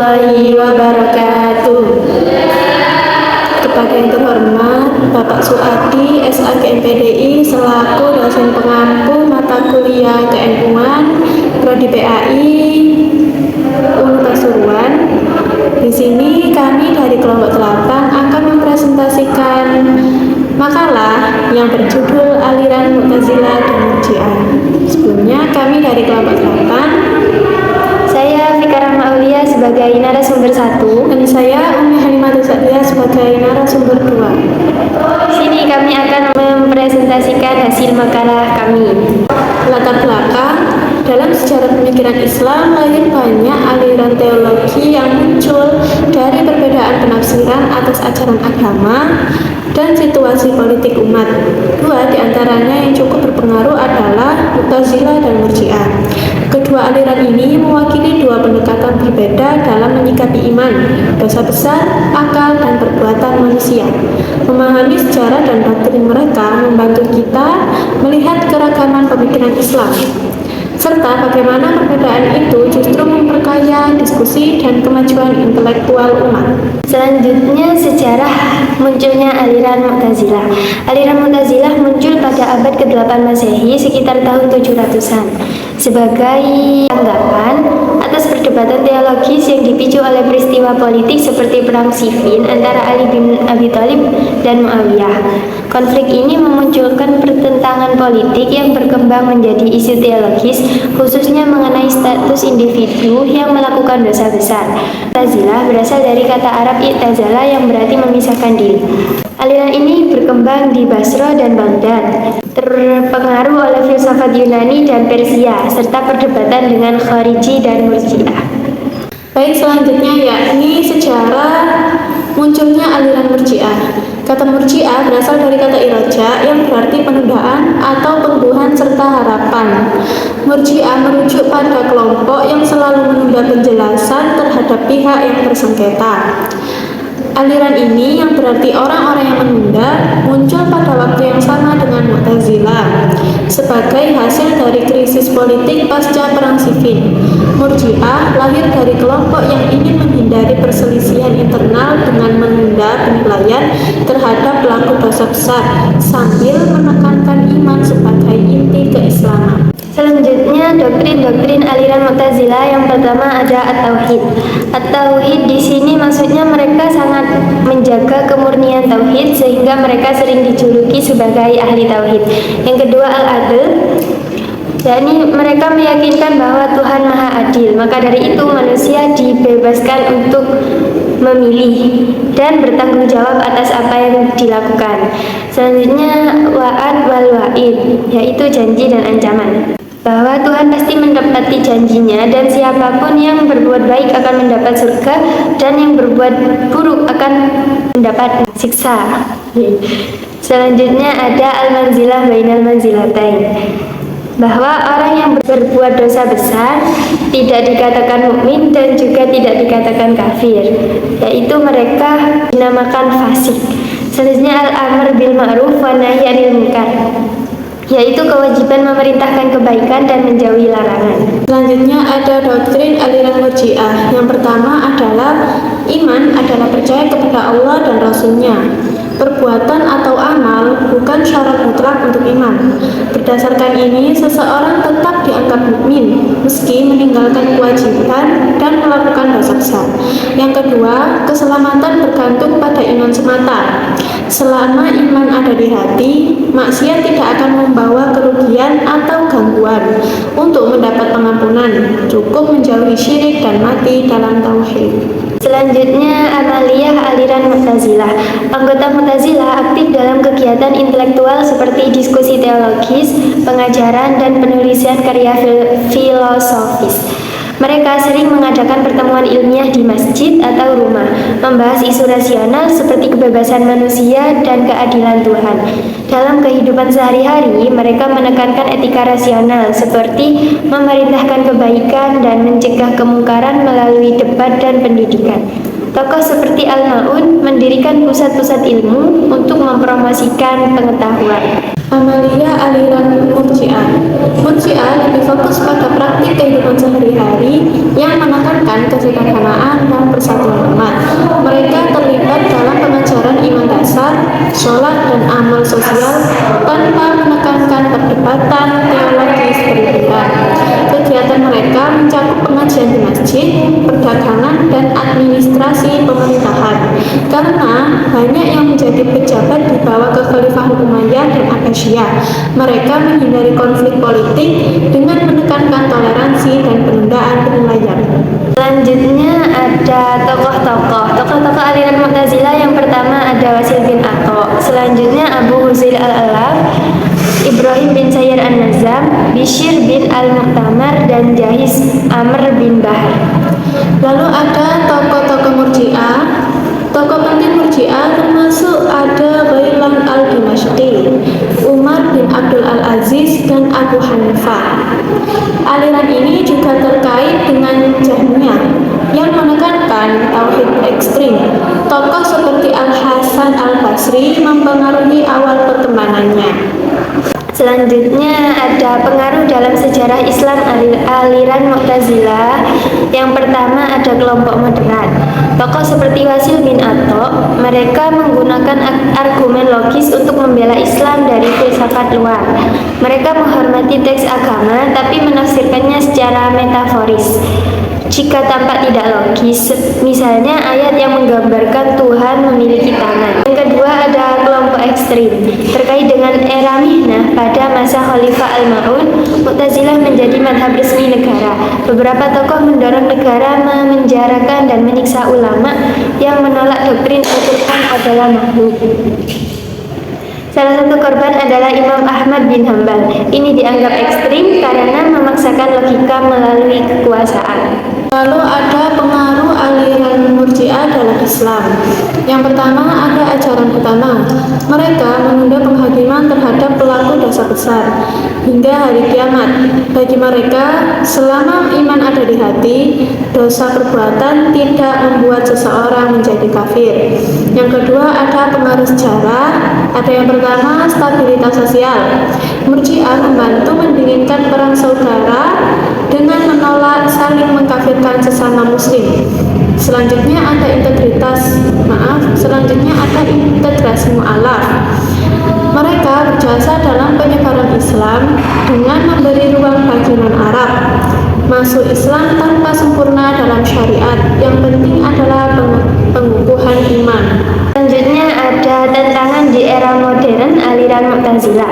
warahmatullahi wabarakatuh. Kepada yang terhormat Bapak Suadi, SAG-MPDI selaku dosen pengampu mata kuliah keilmuan Prodi PAI Unpad Pasuruan. Di sini kami dari kelompok 8 akan mempresentasikan makalah yang berjudul Aliran Mu'tazilah dan Murji'ah. Sebelumnya kami dari kelompok 8, saya Fika Rahma Aulia sebagai narasumber 1 dan saya Umi Halimatul Sa'diyah sebagai narasumber 2. Di sini kami akan mempresentasikan hasil makalah kami. Latar belakang: dalam sejarah pemikiran Islam lahir banyak aliran teologi yang muncul dari perbedaan penafsiran atas ajaran agama dan situasi politik umat. Dua di antaranya yang cukup berpengaruh adalah Mu'tazilah dan Murji'ah. Kedua aliran ini mewakili dua pendekatan berbeda dalam menyikapi iman, dosa besar, akal, dan perbuatan manusia. Memahami sejarah dan doktrin mereka membantu kita melihat keragaman pemikiran Islam, serta bagaimana perbedaan itu justru memperkaya diskusi dan kemajuan intelektual umat. Selanjutnya, sejarah munculnya aliran Mu'tazilah. Aliran Mu'tazilah muncul pada abad ke-8 Masehi sekitar tahun 700-an sebagai tanggapan atas perdebatan teologis yang dipicu oleh peristiwa politik seperti perang Siffin antara Ali bin Abi Thalib dan Muawiyah. Konflik ini memunculkan pertentangan politik yang berkembang menjadi isu teologis, khususnya mengenai status individu yang melakukan dosa besar. Mu'tazilah berasal dari kata Arab i'tazala yang berarti memisahkan diri. Aliran ini berkembang di Basra dan Baghdad, terpengaruh oleh filsafat Yunani dan Persia, serta perdebatan dengan Khariji dan Murji'ah. Baik, selanjutnya yakni sejarah munculnya aliran Murji'ah. Kata Murji'ah berasal dari kata iraja yang berarti penundaan atau pengbuhan serta harapan. Murji'ah merujuk pada kelompok yang selalu menunda penjelasan terhadap pihak yang bersengketa. Aliran ini yang berarti orang-orang yang menunda muncul pada waktu yang sama dengan Mu'tazilah sebagai hasil dari krisis politik pasca perang Siffin. Murji'ah lahir dari kelompok yang ingin menghindari perselisihan internal dengan menunda penilaian terhadap pelaku dosa besar sambil menekankan iman sebagai inti keislaman. Selanjutnya, doktrin-doktrin aliran Mu'tazilah. Yang pertama ada at-tauhid. At-tauhid di sini maksudnya mereka sangat menjaga kemurnian tauhid sehingga mereka sering dijuluki sebagai ahli tauhid. Yang kedua al-adl, yakni mereka meyakinkan bahwa Tuhan Maha Adil, maka dari itu manusia dibebaskan untuk memilih dan bertanggung jawab atas apa yang dilakukan. Selanjutnya wa'ad wal wa'id, yaitu janji dan ancaman, bahwa Tuhan pasti mendapati janjinya dan siapapun yang berbuat baik akan mendapat surga dan yang berbuat buruk akan mendapat siksa. Selanjutnya ada al-manzilah bainal manzilatain, bahwa orang yang berbuat dosa besar tidak dikatakan mukmin dan juga tidak dikatakan kafir, yaitu mereka dinamakan fasik. Selanjutnya al-amr bil ma'ruf wa nahy 'anil munkar, yaitu kewajiban memerintahkan kebaikan dan menjauhi larangan. Selanjutnya ada doktrin aliran Murji'ah. Yang pertama adalah iman adalah percaya kepada Allah dan Rasul-Nya. Perbuatan atau amal bukan syarat mutlak untuk iman. Berdasarkan ini, seseorang tetap dianggap mukmin meski meninggalkan kewajiban dan melakukan dosa besar. Yang kedua, keselamatan bergantung pada iman semata. Selama iman ada di hati, maksiat tidak akan membawa kerugian atau gangguan. Untuk mendapat pengampunan, cukup menjauhi syirik dan mati dalam tauhid. Selanjutnya amaliyah aliran Mu'tazilah. Anggota Mu'tazilah aktif dalam kegiatan intelektual seperti diskusi teologis, pengajaran, dan penulisan karya filosofis. Mereka sering mengadakan pertemuan ilmiah di masjid atau rumah, membahas isu rasional seperti kebebasan manusia dan keadilan Tuhan. Dalam kehidupan sehari-hari, mereka menekankan etika rasional seperti memerintahkan kebaikan dan mencegah kemungkaran melalui debat dan pendidikan. Tokoh seperti Al-Ma'un mendirikan pusat-pusat ilmu untuk mempromosikan pengetahuan. Amalia aliran Murji'ah. Murji'ah lebih fokus pada praktik kehidupan sehari-hari yang menekankan kesederhanaan sholat dan amal sosial tanpa menekankan perdebatan teologis berlebihan. Kegiatan mereka mencakup pengajian di masjid, perdagangan, dan administrasi pemerintahan. Karena banyak yang menjadi pejabat dibawa ke Khalifah Umayyah dan Abbasiyah, mereka menghindari konflik politik dengan menekankan toleransi dan penundaan penilaian. Selanjutnya ada tokoh-tokoh aliran Mu'tazilah. Yang pertama ada Wasil bin Atha, selanjutnya Abu Huzail al-Alaf, Ibrahim bin Sayyar an-Nazam, Bishr bin al-Mu'tamar, dan Jahiz Amr bin Bahar. Lalu ada tokoh-tokoh Murji'ah. Tokoh penting Murji'ah termasuk ada Ghailan al-Dimashqi, Umar bin Abdul al-Aziz, dan Abu Hanifah. Aliran ini juga terkait dengan Jahmiyah yang menekankan tauhid ekstrim. Tokoh seperti Al-Hasan al-Basri mempengaruhi awal perkembangannya. Selanjutnya ada pengaruh dalam sejarah Islam aliran Mu'tazilah. Yang pertama ada kelompok moderat. Tokoh seperti Wasil bin Atha, mereka menggunakan argumen logis untuk membela Islam dari filsafat luar. Mereka menghormati teks agama tapi menafsirkannya secara metaforis jika tampak tidak logis, misalnya ayat yang menggambarkan Tuhan memiliki tangan. Yang kedua ada kelompok ekstrim. Terkait dengan era Mihnah pada masa Khalifah Al-Ma'un, Mu'tazilah menjadi madhab resmi negara. Beberapa tokoh mendorong negara memenjarakan dan menyiksa ulama yang menolak doktrin Al-Quran adalah makhluk. Salah satu korban adalah Imam Ahmad bin Hambal. Ini dianggap ekstrim karena memaksakan logika melalui kekuasaan. Lalu ada pengaruh aliran Murji'ah dalam Islam. Yang pertama ada ajaran utama. Mereka menunda penghakiman terhadap pelaku dosa besar hingga hari kiamat. Bagi mereka, selama iman ada di hati, dosa perbuatan tidak membuat seseorang menjadi kafir. Yang kedua ada pengaruh sejarah. Ada yang pertama stabilitas sosial. Murji'ah membantu mendinginkan perang saudara dengan menolak saling mengkafirkan sesama muslim. Selanjutnya ada integrasi mu'alaf. Mereka berjasa dalam penyebaran Islam dengan memberi ruang bagi non-Arab masuk Islam tanpa sempurna dalam syariat. Yang penting adalah pengukuhan iman. Selanjutnya ada tantangan di era modern aliran Mu'tazilah.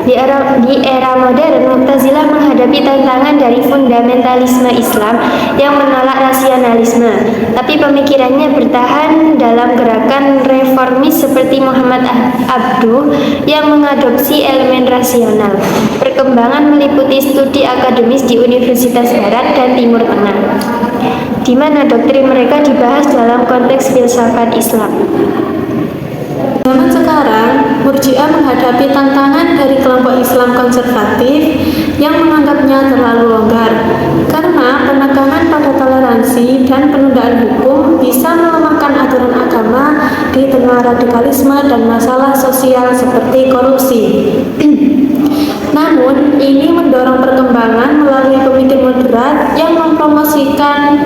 Di era modern, Mu'tazilah menghadapi tantangan dari fundamentalisme Islam yang menolak rasionalisme, tapi pemikirannya bertahan dalam gerakan reformis seperti Muhammad Abduh yang mengadopsi elemen rasional. Perkembangan meliputi studi akademis di Universitas Barat dan Timur Tengah, di mana doktrin mereka dibahas dalam konteks filsafat Islam. Zaman sekarang, Murji'ah menghadapi tantangan dari kelompok Islam konservatif yang menganggapnya terlalu longgar karena penekanan pada toleransi dan penundaan hukum bisa melemahkan aturan agama di tengah radikalisme dan masalah sosial seperti korupsi. Namun, ini mendorong perkembangan melalui pemikir moderat yang mempromosikan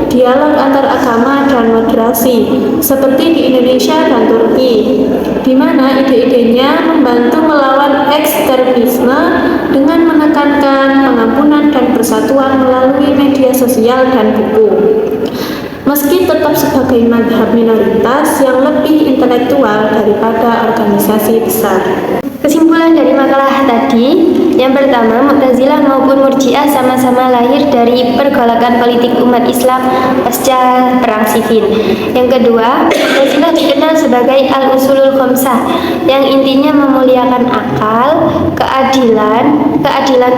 dialog antar agama dan moderasi, seperti di Indonesia dan Turki, di mana ide-idenya membantu melawan ekstremisme dengan menekankan pengampunan dan persatuan melalui media sosial dan buku. Meski tetap sebagai mazhab minoritas yang lebih intelektual daripada organisasi besar. Kesimpulan dari makalah tadi, yang pertama, Mu'tazilah maupun Murji'ah sama-sama lahir dari pergolakan politik umat Islam pasca Perang Siffin. Yang kedua, Mu'tazilah dikenal sebagai Al-Usulul Khamsah, yang intinya memuliakan akal, keadilan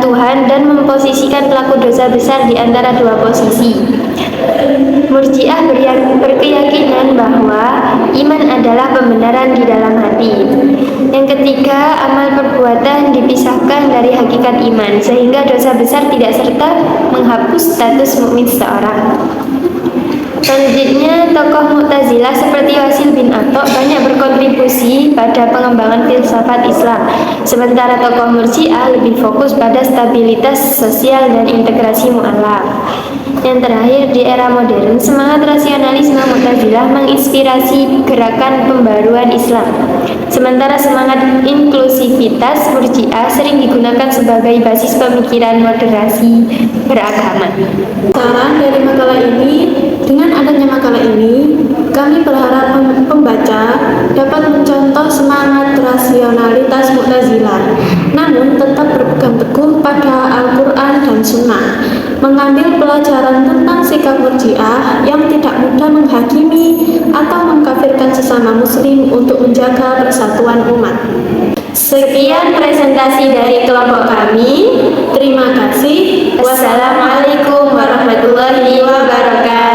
Tuhan, dan memposisikan pelaku dosa besar di antara dua posisi. Murji'ah berkeyakinan bahwa iman adalah pembenaran di dalam hati. Yang ketiga, amal perbuatan dipisahkan dari hakikat iman, sehingga dosa besar tidak serta menghapus status mukmin seseorang. Selanjutnya, tokoh Mu'tazilah seperti Wasil bin Atha banyak berkontribusi pada pengembangan filsafat Islam, sementara tokoh Murji'ah lebih fokus pada stabilitas sosial dan integrasi mu'alaf. Yang terakhir, di era modern, semangat rasionalisme Mu'tazilah menginspirasi gerakan pembaruan Islam. Sementara semangat inklusivitas Murji'ah sering digunakan sebagai basis pemikiran moderasi beragama. Saran dari makalah ini, dengan adanya makalah ini, kami berharap pembaca dapat mencontoh semangat rasionalitas Mu'tazilah, namun tetap berpegang teguh pada Al-Quran dan Sunnah, mengambil pelajaran tentang sikap Murji'ah yang tidak mudah menghakimi atau mengkafirkan sesama muslim untuk menjaga persatuan umat. Sekian presentasi dari kelompok kami. Terima kasih. Wassalamualaikum warahmatullahi wabarakatuh.